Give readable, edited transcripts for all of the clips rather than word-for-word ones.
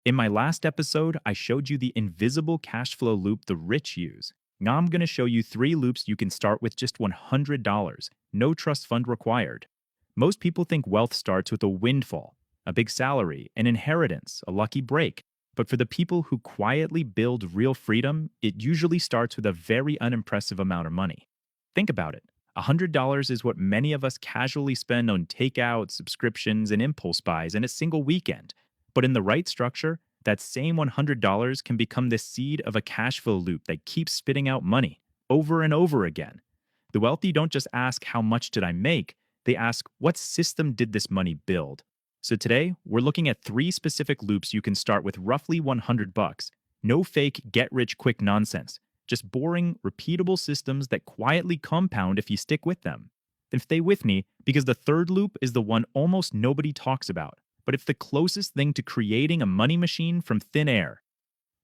In my last episode, I showed you the invisible cash flow loop the rich use. Now I'm going to show you three loops you can start with just $100, no trust fund required. Most people think wealth starts with a windfall, a big salary, an inheritance, a lucky break. But for the people who quietly build real freedom, it usually starts with a very unimpressive amount of money. Think about it. $100 is what many of us casually spend on takeout, subscriptions, and impulse buys in a single weekend. But in the right structure, that same $100 can become the seed of a cash flow loop that keeps spitting out money over and over again. The wealthy don't just ask, how much did I make? They ask, what system did this money build? So today, we're looking at three specific loops you can start with roughly $100. No fake get rich quick nonsense. Just boring, repeatable systems that quietly compound if you stick with them. Then stay with me, because the third loop is the one almost nobody talks about, but it's the closest thing to creating a money machine from thin air.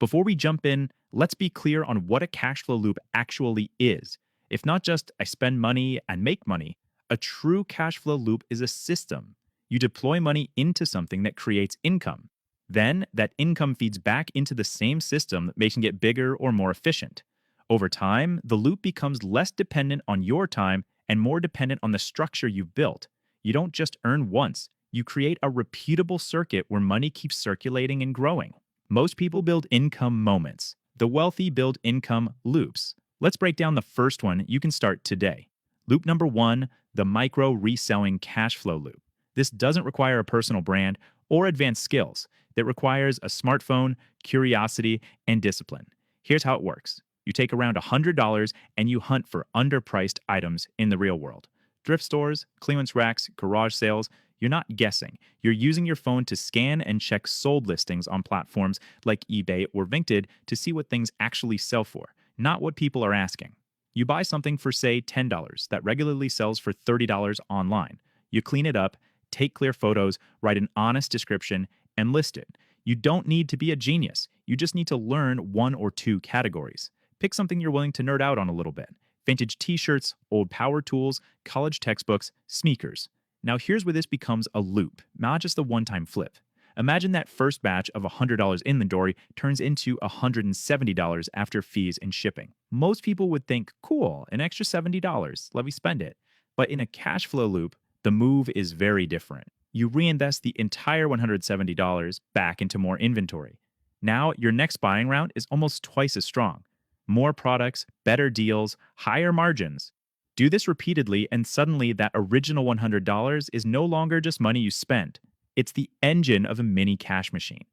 Before we jump in, let's be clear on what a cash flow loop actually is. If not just I spend money and make money, a true cash flow loop is a system. You deploy money into something that creates income. Then that income feeds back into the same system, making it bigger or more efficient. Over time, the loop becomes less dependent on your time and more dependent on the structure you've built. You don't just earn once, you create a repeatable circuit where money keeps circulating and growing. Most people build income moments. The wealthy build income loops. Let's break down the first one you can start today. Loop number 1, the micro reselling cash flow loop. This doesn't require a personal brand or advanced skills. It requires a smartphone, curiosity, and discipline. Here's how it works. You take around $100 and you hunt for underpriced items in the real world. Thrift stores, clearance racks, garage sales. You're not guessing. You're using your phone to scan and check sold listings on platforms like eBay or Vinted to see what things actually sell for, not what people are asking. You buy something for, say, $10 that regularly sells for $30 online. You clean it up, take clear photos, write an honest description, and list it. You don't need to be a genius. You just need to learn one or two categories. Pick something you're willing to nerd out on a little bit. Vintage t-shirts, old power tools, college textbooks, sneakers. Now here's where this becomes a loop, not just a one-time flip. Imagine that first batch of $100 inventory turns into $170 after fees and shipping. Most people would think, cool, an extra $70, let me spend it. But in a cash flow loop, the move is very different. You reinvest the entire $170 back into more inventory. Now your next buying round is almost twice as strong. More products, better deals, higher margins. Do this repeatedly, and suddenly that original $100 is no longer just money you spent. It's the engine of a mini cash machine.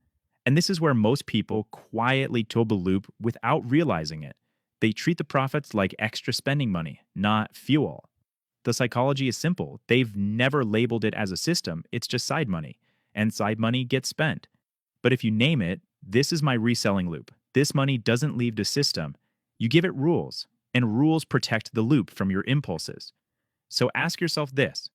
And this is where most people quietly tool the loop without realizing it. They treat the profits like extra spending money, not fuel. The psychology is simple. They've never labeled it as a system, it's just side money. And side money gets spent. But if you name it, this is my reselling loop. This money doesn't leave the system. You give it rules, and rules protect the loop from your impulses. So ask yourself this.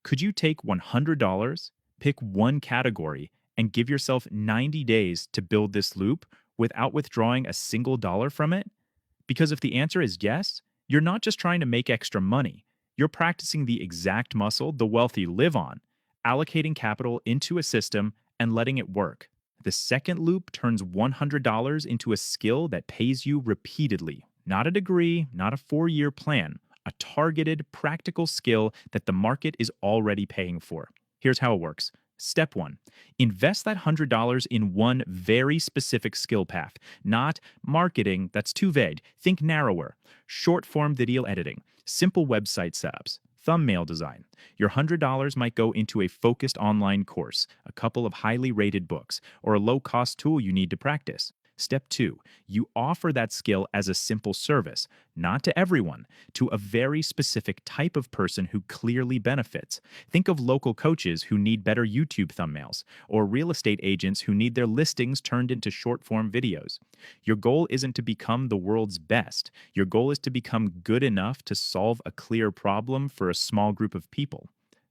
Could you take $100, pick one category, and give yourself 90 days to build this loop without withdrawing a single dollar from it? Because if the answer is yes, you're not just trying to make extra money. You're practicing the exact muscle the wealthy live on, allocating capital into a system and letting it work. The second loop turns $100 into a skill that pays you repeatedly. Not a degree, not a 4-year plan, a targeted, practical skill that the market is already paying for. Here's how it works. Step 1. Invest that $100 in one very specific skill path. Not marketing, that's too vague. Think narrower. Short-form video editing, simple website setups, thumbnail design. Your $100 might go into a focused online course, a couple of highly rated books, or a low-cost tool you need to practice. Step 2, you offer that skill as a simple service, not to everyone, to a very specific type of person who clearly benefits. Think of local coaches who need better YouTube thumbnails, or real estate agents who need their listings turned into short-form videos. Your goal isn't to become the world's best. Your goal is to become good enough to solve a clear problem for a small group of people.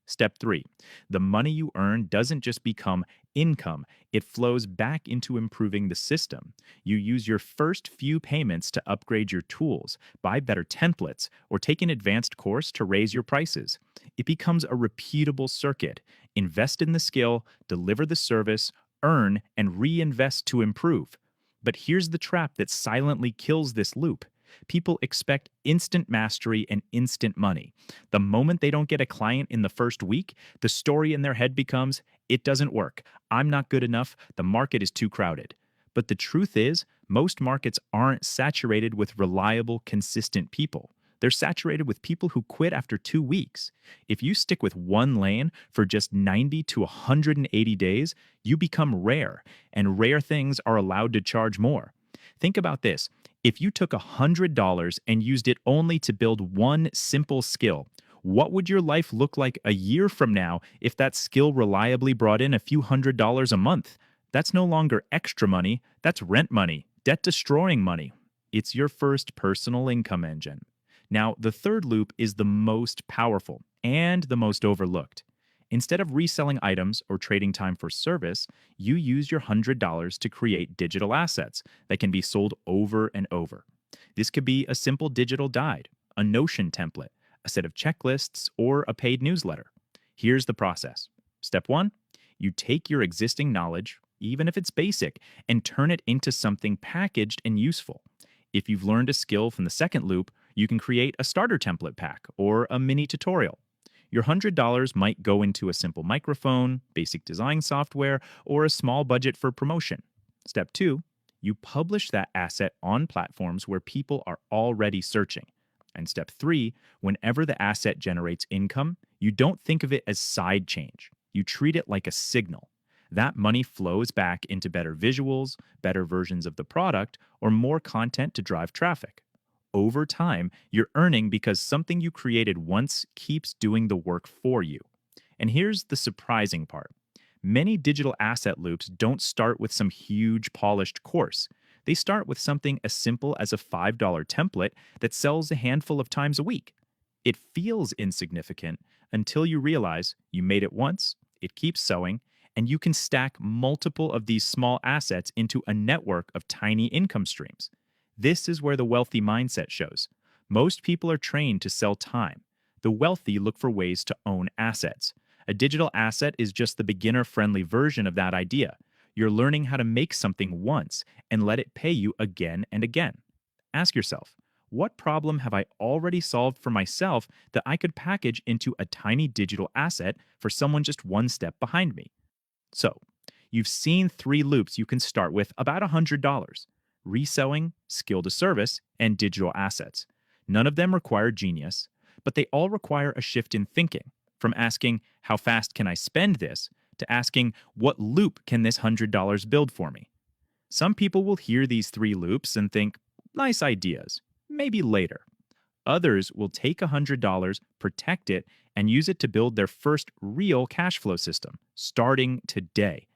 Step 3, the money you earn doesn't just become income, it flows back into improving the system. You use your first few payments to upgrade your tools, buy better templates, or take an advanced course to raise your prices. It becomes a repeatable circuit. Invest in the skill, deliver the service, earn, and reinvest to improve. But here's the trap that silently kills this loop. People expect instant mastery and instant money. The moment they don't get a client in the first week, the story in their head becomes, it doesn't work. I'm not good enough. The market is too crowded. But the truth is, most markets aren't saturated with reliable, consistent people. They're saturated with people who quit after 2 weeks. If you stick with one lane for just 90 to 180 days, you become rare, and rare things are allowed to charge more. Think about this. If you took $100 and used it only to build one simple skill, what would your life look like a year from now if that skill reliably brought in a few $100s a month? That's no longer extra money, that's rent money, debt destroying money. It's your first personal income engine. Now, the third loop is the most powerful and the most overlooked. Instead of reselling items or trading time for service, you use your $100 to create digital assets that can be sold over and over. This could be a simple digital guide, a Notion template, a set of checklists, or a paid newsletter. Here's the process. Step one, you take your existing knowledge, even if it's basic, and turn it into something packaged and useful. If you've learned a skill from the second loop, you can create a starter template pack or a mini tutorial. Your $100 might go into a simple microphone, basic design software, or a small budget for promotion. Step two, you publish that asset on platforms where people are already searching. And step three, whenever the asset generates income, you don't think of it as side change. You treat it like a signal. That money flows back into better visuals, better versions of the product, or more content to drive traffic. Over time, you're earning because something you created once keeps doing the work for you. And here's the surprising part. Many digital asset loops don't start with some huge polished course. They start with something as simple as a $5 template that sells a handful of times a week. It feels insignificant until you realize you made it once, it keeps sewing, and you can stack multiple of these small assets into a network of tiny income streams. This is where the wealthy mindset shows. Most people are trained to sell time. The wealthy look for ways to own assets. A digital asset is just the beginner-friendly version of that idea. You're learning how to make something once and let it pay you again and again. Ask yourself, what problem have I already solved for myself that I could package into a tiny digital asset for someone just one step behind me? So, you've seen three loops you can start with about $100: reselling, skill to service, and digital assets. None of them require genius, but they all require a shift in thinking, from asking, how fast can I spend this, to asking, what loop can this $100 build for me? Some people will hear these three loops and think, nice ideas, maybe later. Others will take $100, protect it, and use it to build their first real cash flow system, starting today.